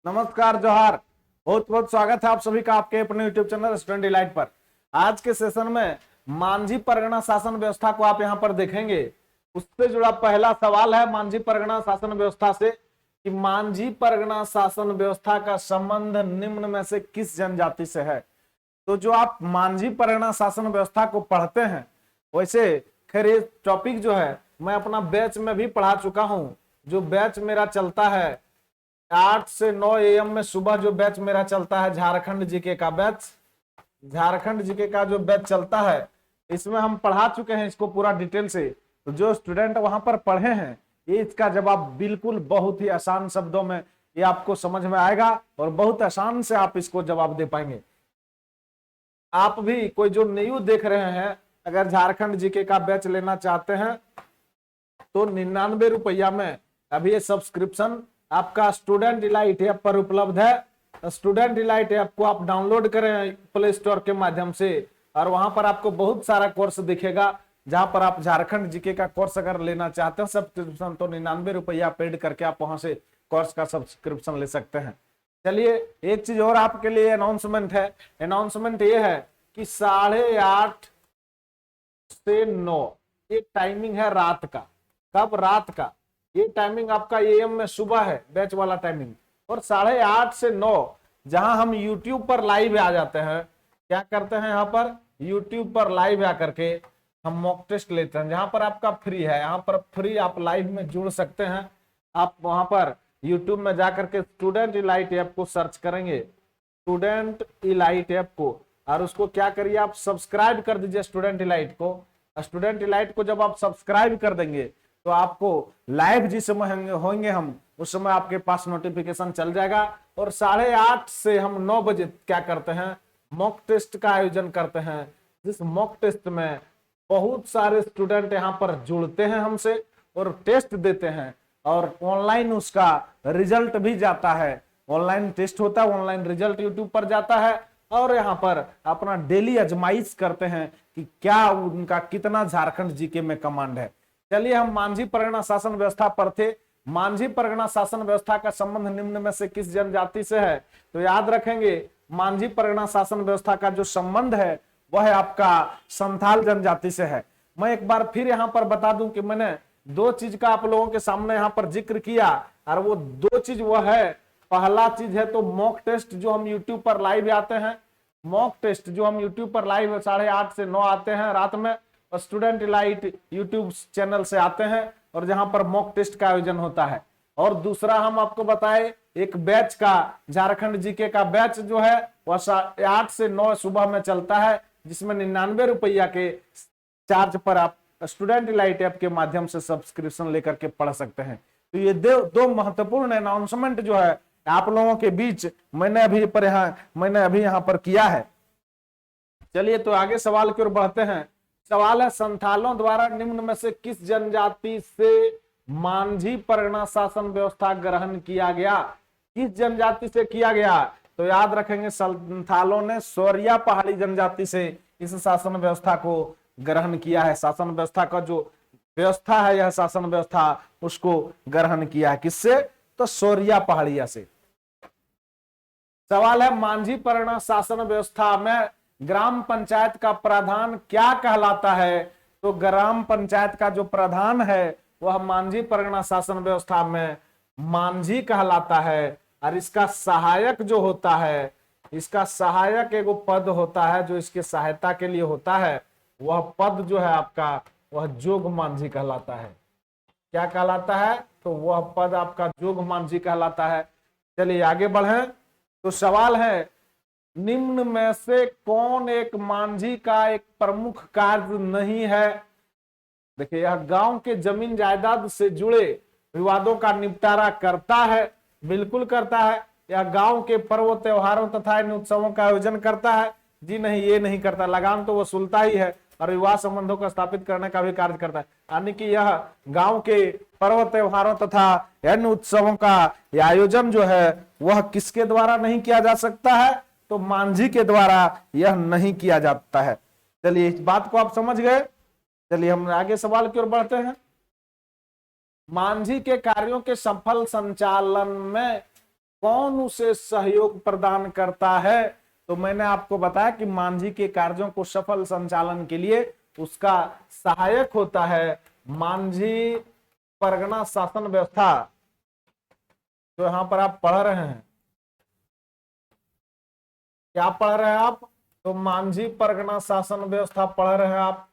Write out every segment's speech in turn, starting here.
नमस्कार, जोहार। बहुत बहुत स्वागत है आप सभी का आपके अपने यूट्यूब चैनल स्टूडेंट डिलाइट पर। आज के सेशन में मांझी परगना शासन व्यवस्था को आप यहां पर देखेंगे। उससे जुड़ा पहला सवाल है मांझी परगना शासन व्यवस्था से कि मांझी परगना शासन व्यवस्था का संबंध निम्न में से किस जनजाति से है। तो जो आप मांझी परगना शासन व्यवस्था को पढ़ते हैं, वैसे खैर ये टॉपिक जो है मैं अपना बैच में भी पढ़ा चुका हूं। जो बैच मेरा चलता है 8 से 9 AM में सुबह, जो बैच मेरा चलता है झारखंड जीके का बैच, झारखंड जीके का जो बैच चलता है, इसमें हम पढ़ा चुके हैं इसको पूरा डिटेल से। तो जो स्टूडेंट वहां पर पढ़े हैं, ये इसका जवाब बिल्कुल बहुत ही आसान शब्दों में ये आपको समझ में आएगा और बहुत आसान से आप इसको जवाब दे पाएंगे। आप भी कोई जो न्यू देख रहे हैं, अगर झारखंड जीके का बैच लेना चाहते हैं तो 99 रुपया में अभी ये सब्सक्रिप्शन आपका स्टूडेंट डिलाइट ऐप पर उपलब्ध है। स्टूडेंट डिलाइट ऐप को आप डाउनलोड करें प्ले स्टोर के माध्यम से और वहां पर आपको बहुत सारा कोर्स दिखेगा। जहां पर आप झारखंड जीके का कोर्स अगर लेना चाहते हैं सब्सक्रिप्शन, तो 99 रुपया पेड करके आप वहां से कोर्स का सब्सक्रिप्शन ले सकते हैं। चलिए, एक चीज और आपके लिए अनाउंसमेंट है। अनाउंसमेंट ये है कि 8:30 से 9 ये टाइमिंग है रात का। कब? रात का। ये टाइमिंग आपका AM में सुबह है बैच वाला टाइमिंग, और 8:30 से 9 जहां हम YouTube पर लाइव आ जाते हैं। क्या करते हैं? यहाँ पर YouTube पर लाइव आ करके हम मॉक टेस्ट लेते हैं, जहां पर आपका फ्री है। यहाँ पर फ्री आप लाइव में जुड़ सकते हैं। आप वहां पर YouTube में जाकर के स्टूडेंट इलाइट ऐप को सर्च करेंगे, स्टूडेंट इलाइट ऐप को, और उसको क्या करिए, आप सब्सक्राइब कर दीजिए स्टूडेंट इलाइट को। स्टूडेंट इलाइट को जब आप सब्सक्राइब कर देंगे तो आपको लाइव जिस समय होंगे हम, उस समय आपके पास नोटिफिकेशन चल जाएगा। और 8:30 से हम 9 बजे क्या करते हैं, मॉक टेस्ट का आयोजन करते हैं। जिस मॉक टेस्ट में बहुत सारे स्टूडेंट यहाँ पर जुड़ते हैं हमसे और टेस्ट देते हैं, और ऑनलाइन उसका रिजल्ट भी जाता है। ऑनलाइन टेस्ट होता है, ऑनलाइन रिजल्ट यूट्यूब पर जाता है, और यहाँ पर अपना डेली आजमाइश करते हैं कि क्या उनका कितना झारखंड जीके में कमांड है। चलिए, हम मांझी परगना शासन व्यवस्था पर थे। मांझी परगना शासन व्यवस्था का संबंध निम्न में से किस जनजाति से है? तो याद रखेंगे, मांझी परगना शासन व्यवस्था का जो संबंध है वह है आपका संथाल जनजाति से है। मैं एक बार फिर यहाँ पर बता दूं कि मैंने 2 चीज का आप लोगों के सामने यहाँ पर जिक्र किया, और वो 2 चीज वह है। पहला चीज है तो मॉक टेस्ट जो हम यूट्यूब पर लाइव आते हैं, मॉक टेस्ट जो हम यूट्यूब पर लाइव 8:30 से 9 आते हैं रात में, और स्टूडेंट डिलाइट यूट्यूब चैनल से आते हैं, और जहां पर मॉक टेस्ट का आयोजन होता है। और दूसरा हम आपको बताए एक बैच का, झारखंड जीके का बैच जो है वह 8 से 9 सुबह में चलता है, जिसमें 99 रुपया के चार्ज पर आप स्टूडेंट डिलाइट ऐप के माध्यम से सब्सक्रिप्शन लेकर के पढ़ सकते हैं। तो ये 2 महत्वपूर्ण अनाउंसमेंट जो है आप लोगों के बीच मैंने अभी यहाँ पर किया है। चलिए, तो आगे सवाल की ओर बढ़ते हैं। सवाल है, संथालों द्वारा निम्न में से किस जनजाति से मांझी परगना शासन व्यवस्था ग्रहण किया गया? किस जनजाति से किया गया? तो याद रखेंगे, संथालों ने सोरिया पहाड़ी जनजाति से इस शासन व्यवस्था को ग्रहण किया है। शासन व्यवस्था का जो व्यवस्था है, यह शासन व्यवस्था उसको ग्रहण किया है। किससे? तो सोरिया पहाड़िया से। सवाल है, मांझी परगना शासन व्यवस्था में ग्राम पंचायत का प्रधान क्या कहलाता है? तो ग्राम पंचायत का जो प्रधान है वह मांझी परगना शासन व्यवस्था में मांझी कहलाता है, और इसका सहायक जो होता है, इसका सहायक एगो पद होता है जो इसके सहायता के लिए होता है। वह पद जो है आपका, वह जोग मांझी कहलाता है। क्या कहलाता है? तो वह पद आपका जोग मांझी कहलाता है। चलिए आगे बढ़े। तो सवाल है, निम्न में से कौन एक मांझी का एक प्रमुख कार्य नहीं है? देखिए, यह गांव के जमीन जायदाद से जुड़े विवादों का निपटारा करता है, बिल्कुल करता है। यह गांव के पर्व त्योहारों तथा इन उत्सवों का आयोजन करता है? जी नहीं, ये नहीं करता। लगान तो वसूलता ही है और विवाह संबंधों को स्थापित करने का भी कार्य करता है। यानी कि यह गांव के पर्व त्योहारों तथा इन उत्सवों का आयोजन जो है वह किसके द्वारा नहीं किया जा सकता है? तो मांझी के द्वारा यह नहीं किया जाता है। चलिए, इस बात को आप समझ गए। चलिए, हम आगे सवाल की ओर बढ़ते हैं। मांझी के कार्यों के सफल संचालन में कौन उसे सहयोग प्रदान करता है? तो मैंने आपको बताया कि मांझी के कार्यों को सफल संचालन के लिए उसका सहायक होता है मांझी परगना शासन व्यवस्था। तो यहां पर आप पढ़ रहे हैं, क्या पढ़ रहे हैं आप? तो मांझी परगना शासन व्यवस्था पढ़ रहे हैं आप।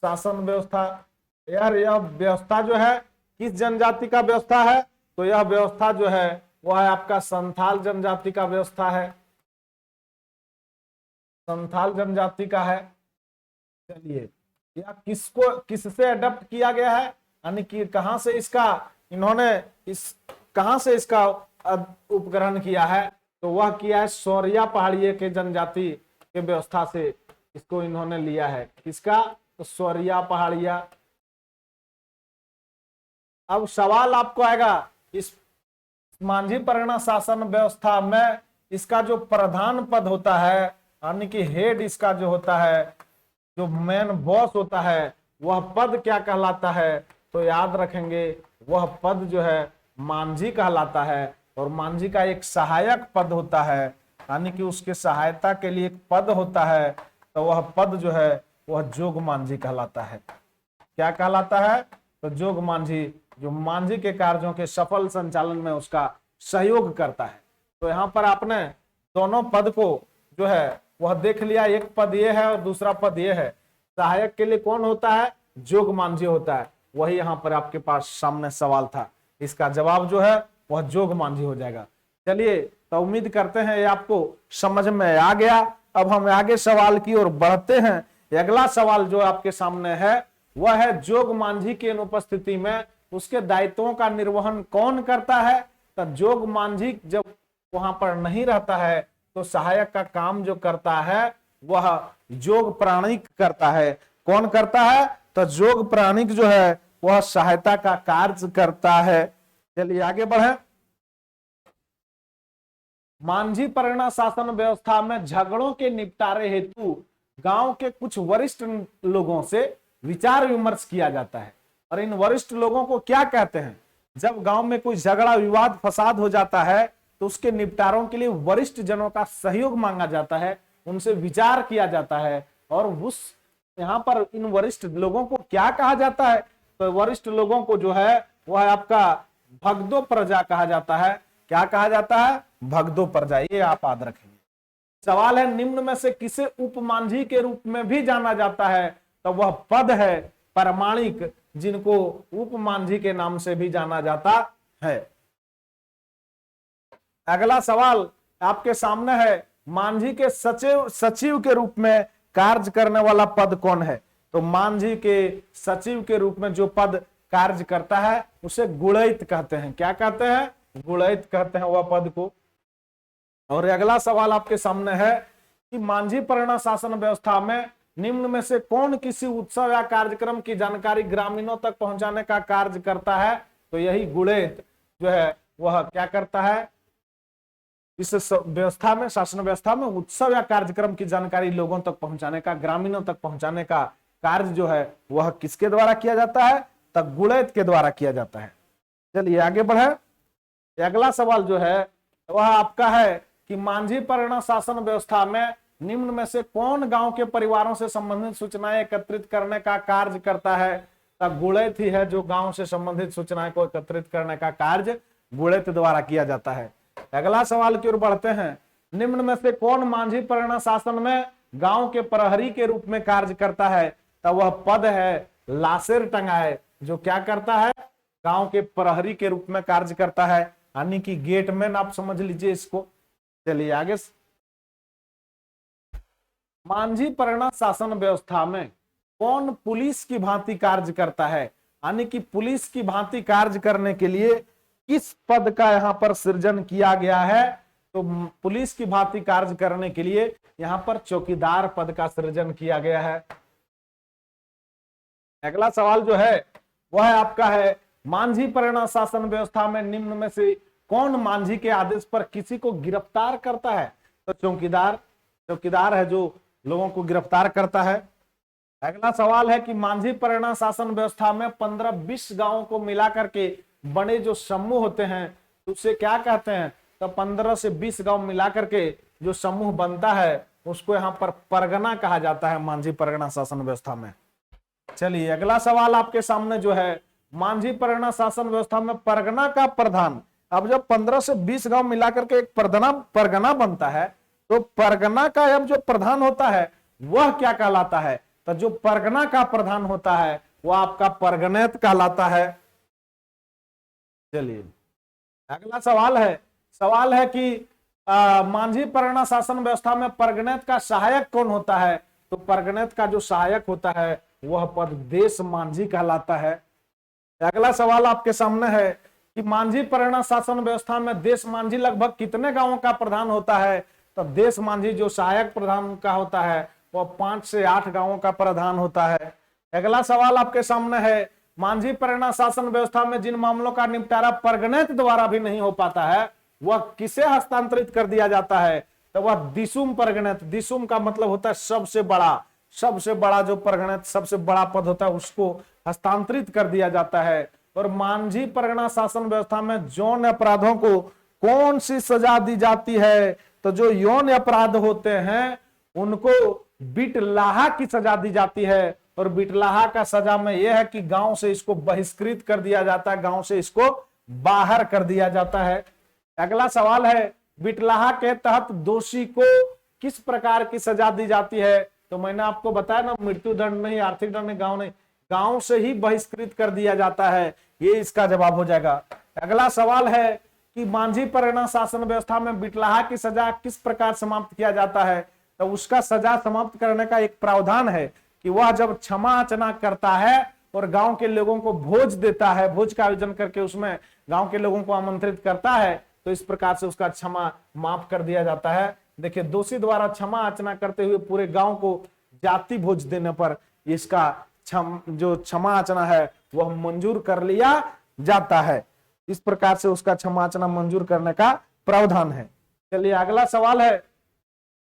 शासन व्यवस्था, यार यह व्यवस्था जो है किस जनजाति का व्यवस्था है? तो यह व्यवस्था जो है वह है आपका संथाल जनजाति का व्यवस्था है, संथाल जनजाति का है। चलिए, यह किसको किससे अडॉप्ट किया गया है, यानी कि कहां से इसका इन्होंने इस कहां से इसका उपग्रहण किया है? तो वह किया है सौरिया पहाड़िये के जनजाति के व्यवस्था से इसको इन्होंने लिया है। किसका? तो सौरिया पहाड़िया। अब सवाल आपको आएगा, इस मांझी परगना शासन व्यवस्था में इसका जो प्रधान पद होता है, यानी कि हेड इसका जो होता है, जो मेन बॉस होता है, वह पद क्या कहलाता है? तो याद रखेंगे वह पद जो है मांझी कहलाता है। और मांझी का एक सहायक पद होता है, यानी कि उसके सहायता के लिए एक पद होता है, तो वह पद जो है वह जोग मांझी कहलाता है। क्या कहलाता है? तो जोग मांझी, जो मांझी के कार्यों के सफल संचालन में उसका सहयोग करता है। तो यहाँ पर आपने दोनों पद को जो है वह देख लिया, एक पद ये है और दूसरा पद ये है। सहायक के लिए कौन होता है? जोग मांझी होता है। वही यहाँ पर आपके पास सामने सवाल था, इसका जवाब जो है वह जोग मांझी हो जाएगा। चलिए, तो उम्मीद करते हैं ये आपको समझ में आ गया। अब हम आगे सवाल की ओर बढ़ते हैं। अगला सवाल जो आपके सामने है वह है जोग मांझी की अनुपस्थिति में उसके दायित्वों का निर्वहन कौन करता है? तो जोग मांझी जब वहां पर नहीं रहता है तो सहायक का काम जो करता है वह जोग प्राणिक करता है। कौन करता है? तो जोग प्राणिक जो है वह सहायता का कार्य करता है। चलिए आगे बढ़े। मांझी परगना शासन व्यवस्था में झगड़ों के निपटारे हेतु गांव के कुछ वरिष्ठ लोगों से विचार विमर्श किया जाता है। और इन वरिष्ठ लोगों को क्या कहते हैं? जब गांव में कोई झगड़ा विवाद फसाद हो जाता है तो उसके निपटारों के लिए वरिष्ठ जनों का सहयोग मांगा जाता है, उनसे विचार किया जाता है। और उस यहाँ पर इन वरिष्ठ लोगों को क्या कहा जाता है? तो वरिष्ठ लोगों को जो है वह आपका भगदो प्रजा कहा जाता है। क्या कहा जाता है? भगदो प्रजा। ये आप याद रखेंगे। सवाल है, निम्न में से किसे उप मांझी के रूप में भी जाना जाता है? तो वह पद है प्रमाणिक, जिनको उप मांझी के नाम से भी जाना जाता है। अगला सवाल आपके सामने है, मांझी के सचिव के रूप में कार्य करने वाला पद कौन है? तो मांझी के सचिव के रूप में जो पद कार्य करता है उसे गुड़ैत कहते हैं। क्या कहते हैं? गुड़ैत कहते हैं वह पद को। और अगला सवाल आपके सामने है कि मांझी परगना शासन व्यवस्था में निम्न में से कौन किसी उत्सव या कार्यक्रम की जानकारी ग्रामीणों तक पहुंचाने का कार्य करता है? तो यही गुड़ैत जो है वह क्या करता है? इस व्यवस्था में, शासन व्यवस्था में उत्सव या कार्यक्रम की जानकारी लोगों तक पहुंचाने का, ग्रामीणों तक पहुंचाने का कार्य जो है वह किसके द्वारा किया जाता है? तो गुड़ैत के द्वारा किया जाता है। चलिए आगे बढ़े। अगला सवाल जो है वह आपका है कि मांझी परगना शासन व्यवस्था में निम्न में से कौन गांव के परिवारों से संबंधित सूचनाएं एकत्रित करने का कार्य करता है? तो गुड़ैत ही है जो गांव से संबंधित सूचनाएं को एकत्रित करने का कार्य गुड़ैत द्वारा किया जाता है। अगला सवाल की ओर बढ़ते हैं। निम्न में से कौन मांझी परगना शासन में गांव के प्रहरी के रूप में कार्य करता है? तो वह पद है लासेर टंगाए, जो क्या करता है? गांव के प्रहरी के रूप में कार्य करता है, यानी कि गेटमैन आप समझ लीजिए इसको। चलिए आगे। मांझी परगना शासन व्यवस्था में कौन पुलिस की भांति कार्य करता है? यानी कि पुलिस की भांति कार्य करने के लिए किस पद का यहाँ पर सृजन किया गया है? तो पुलिस की भांति कार्य करने के लिए यहाँ पर चौकीदार पद का सृजन किया गया है। अगला सवाल जो है वह आपका है, मांझी परगना शासन व्यवस्था में निम्न में से कौन मांझी के आदेश पर किसी को गिरफ्तार करता है? तो चौकीदार है जो लोगों को गिरफ्तार करता है। अगला सवाल है कि मांझी परगना शासन व्यवस्था में 15-20 गांवों को मिला करके बड़े जो समूह होते हैं तो उसे क्या कहते हैं? तो 15 से 20 गांव मिला करके जो समूह बनता है उसको यहाँ पर परगना कहा जाता है मांझी परगना शासन व्यवस्था में। चलिए अगला सवाल आपके सामने जो है, मांझी परगना शासन व्यवस्था में परगना का प्रधान, अब जब 15 से 20 गांव मिलाकर के एक परगना बनता है तो परगना का अब जो प्रधान होता है वह क्या कहलाता है? तो जो परगना का प्रधान होता है वह आपका परगनेत कहलाता है। चलिए अगला सवाल है कि मांझी परगना शासन व्यवस्था में परगनेत का सहायक कौन होता है? तो परगनेत का जो सहायक होता है वह पद देश मांझी कहलाता है। अगला सवाल आपके सामने है कि मांझी परगना शासन व्यवस्था में देश मांझी लगभग कितने गांवों का प्रधान होता है? तो देश मांझी जो सहायक प्रधान का होता है वह 5 से 8 गांवों का प्रधान होता है। अगला सवाल आपके सामने है, मांझी परगना शासन व्यवस्था में जिन मामलों का निपटारा परगनेत द्वारा भी नहीं हो पाता है वह किसे हस्तांतरित कर दिया जाता है? तो वह दिसुम परगनेत, दिसुम का मतलब होता है सबसे बड़ा जो परगनेत सबसे बड़ा पद होता है उसको हस्तांतरित कर दिया जाता है। और मांझी परगना शासन व्यवस्था में यौन अपराधों को कौन सी सजा दी जाती है? तो जो यौन अपराध होते हैं उनको बिटलाहा की सजा दी जाती है। और बिटलाहा का सजा में यह है कि गांव से इसको बहिष्कृत कर दिया जाता है, गांव से इसको बाहर कर दिया जाता है। अगला सवाल है, बिटलाहा के तहत दोषी को किस प्रकार की सजा दी जाती है? तो मैंने आपको बताया ना, मृत्यु दंड नहीं, आर्थिक दंड नहीं, गांव से ही बहिष्कृत कर दिया जाता है, ये इसका जवाब हो जाएगा। अगला सवाल है कि मांझी परगना शासन व्यवस्था में बिटलाहा की सजा किस प्रकार समाप्त किया जाता है? तो उसका सजा समाप्त करने का एक प्रावधान है कि वह जब क्षमा याचना करता है और गांव के लोगों को भोज देता है, भोज का आयोजन करके उसमें गांव के लोगों को आमंत्रित करता है, तो इस प्रकार से उसका क्षमा माफ कर दिया जाता है। देखिए, दोषी द्वारा क्षमा याचना करते हुए पूरे गांव को जाति भोज देने पर इसका जो क्षमा याचना है वह मंजूर कर लिया जाता है। इस प्रकार से उसका क्षमा याचना मंजूर करने का प्रावधान है। चलिए अगला सवाल है,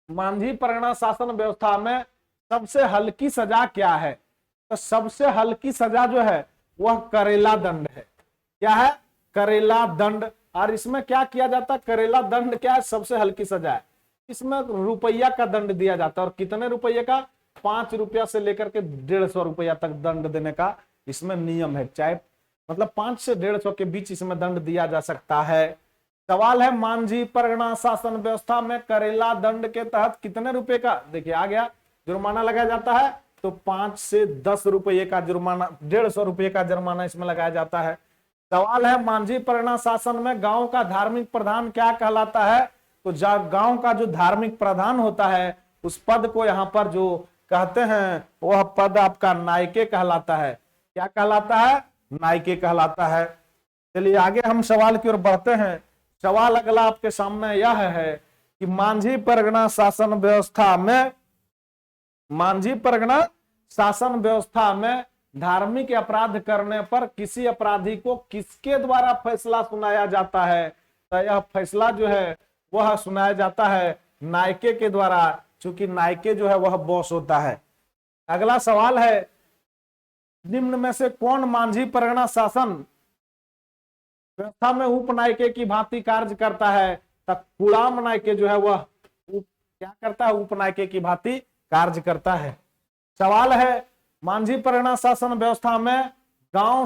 मांझी परगना शासन व्यवस्था में सबसे हल्की सजा क्या है? तो सबसे हल्की सजा जो है वह करेला दंड है। क्या है? करेला दंड। और इसमें क्या किया जाता है? करेला दंड क्या है? सबसे हल्की सजा है। इसमें रुपया का दंड दिया जाता है। और कितने रुपये का? 5 रुपया से लेकर के 150 रुपया तक दंड देने का इसमें नियम है। चाहे मतलब 5 से 150 के बीच इसमें दंड दिया जा सकता है। सवाल है, मांझी परगना शासन व्यवस्था में करेला दंड के तहत कितने रुपए का, देखिए आ गया, जुर्माना लगाया जाता है? तो 5 से 10 रुपये का जुर्माना, 150 रुपये का जुर्माना इसमें लगाया जाता है। सवाल है, मांझी परगना शासन में गांव का धार्मिक प्रधान क्या कहलाता है? तो गांव का जो धार्मिक प्रधान होता है उस पद को यहाँ पर जो कहते हैं वह पद आपका नायके कहलाता है। क्या कहलाता है? नायके कहलाता है। चलिए आगे हम सवाल की ओर बढ़ते हैं। सवाल अगला आपके सामने यह है कि मांझी परगना शासन व्यवस्था में धार्मिक अपराध करने पर किसी अपराधी को किसके द्वारा फैसला सुनाया जाता है? तो यह फैसला जो है वह सुनाया जाता है नायके के द्वारा, क्योंकि नायके जो है वह बॉस होता है। अगला सवाल है, निम्न में से कौन मांझी परगना शासन व्यवस्था में उपनायके की भांति कार्य करता है? तब गुलाम नायके जो है वह क्या करता है? उपनायके की भांति कार्य करता है। सवाल है, मांझी परगना शासन व्यवस्था में गांव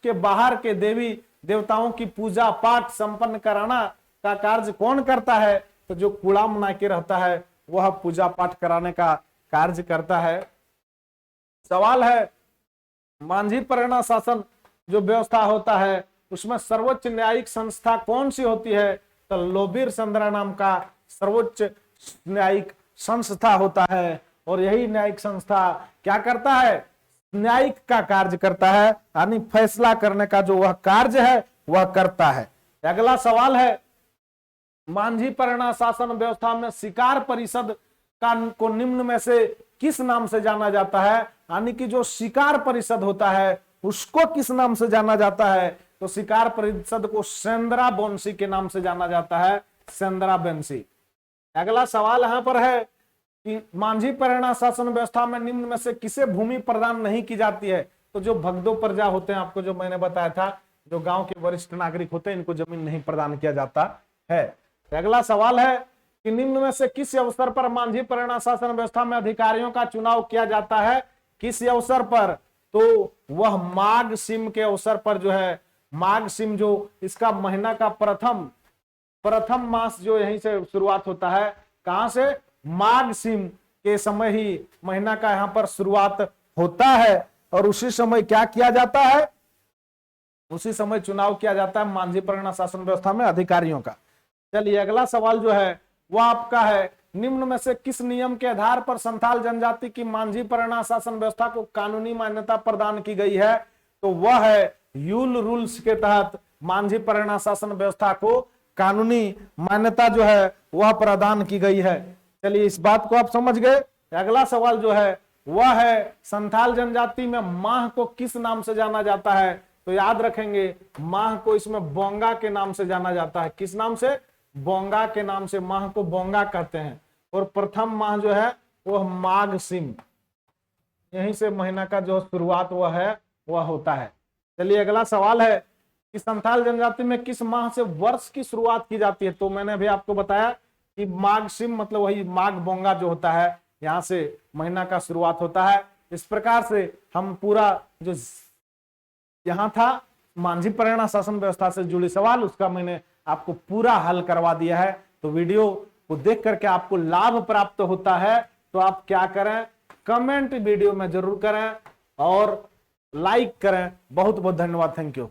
के बाहर के देवी देवताओं की पूजा पाठ संपन्न कराना का कार्य कौन करता है? तो जो गुलाम नायके रहता है वह पूजा पाठ कराने का कार्य करता है। सवाल है, मांझी परगना शासन जो व्यवस्था होता है उसमें सर्वोच्च न्यायिक संस्था कौन सी होती है? तो लोबीर चंद्रा नाम का सर्वोच्च न्यायिक संस्था होता है। और यही न्यायिक संस्था क्या करता है? न्यायिक का कार्य करता है, यानी फैसला करने का जो वह कार्य है वह करता है। अगला सवाल है, मांझी परगना शासन व्यवस्था में शिकार परिषद को निम्न में से किस नाम से जाना जाता है? यानी कि जो शिकार परिषद होता है उसको किस नाम से जाना जाता है? तो शिकार परिषद को सेंद्रा बोंसी के नाम से जाना जाता है, सेंद्रा बोंसी। अगला सवाल यहां पर है कि मांझी परिणा शासन व्यवस्था में निम्न में से किसे भूमि प्रदान नहीं की जाती है? तो जो भगदो प्रजा होते हैं, आपको जो मैंने बताया था, जो गांव के वरिष्ठ नागरिक होते हैं, इनको जमीन नहीं प्रदान किया जाता है। तो अगला सवाल है कि निम्न में से किस अवसर पर मांझी परिणा शासन व्यवस्था में अधिकारियों का चुनाव किया जाता है? किस अवसर पर? तो वह माघ सिम के अवसर पर जो है, माघ सिम जो इसका महीना का प्रथम मास जो यहीं से शुरुआत होता है, कहां से? माघ सिम के समय ही महीना का यहां पर शुरुआत होता है, और उसी समय क्या किया जाता है? उसी समय चुनाव किया जाता है मांझी परिणा शासन व्यवस्था में अधिकारियों का। चलिए अगला सवाल जो है वह आपका है, निम्न में से किस नियम के आधार पर संथाल जनजाति की मांझी परिणा शासन व्यवस्था को कानूनी मान्यता प्रदान की गई है? तो वह है यूल रूल्स के तहत मांझी परिणा शासन व्यवस्था को कानूनी मान्यता जो है वह प्रदान की गई है। चलिए इस बात को आप समझ गए। अगला सवाल जो है वह है, संथाल जनजाति में माह को किस नाम से जाना जाता है? तो याद रखेंगे, माह को इसमें बोंगा के नाम से जाना जाता है। किस नाम से? बोंगा के नाम से माह को बोंगा कहते हैं। और प्रथम माह जो है वह माघ सिम, यहीं से महीना का जो शुरुआत वह होता है। चलिए अगला सवाल है कि संथाल जनजाति में किस माह से वर्ष की शुरुआत की जाती है? तो मैंने अभी आपको बताया कि माघ सिम मतलब वही माघ बोंगा जो होता है, यहां से महीना का शुरुआत होता है। इस प्रकार से हम पूरा जो यहाँ था मांझी परिणा शासन व्यवस्था से जुड़े सवाल, उसका मैंने आपको पूरा हल करवा दिया है। तो वीडियो को देख करके आपको लाभ प्राप्त होता है तो आप क्या करें? कमेंट वीडियो में जरूर करें और लाइक करें। बहुत बहुत धन्यवाद। Thank you.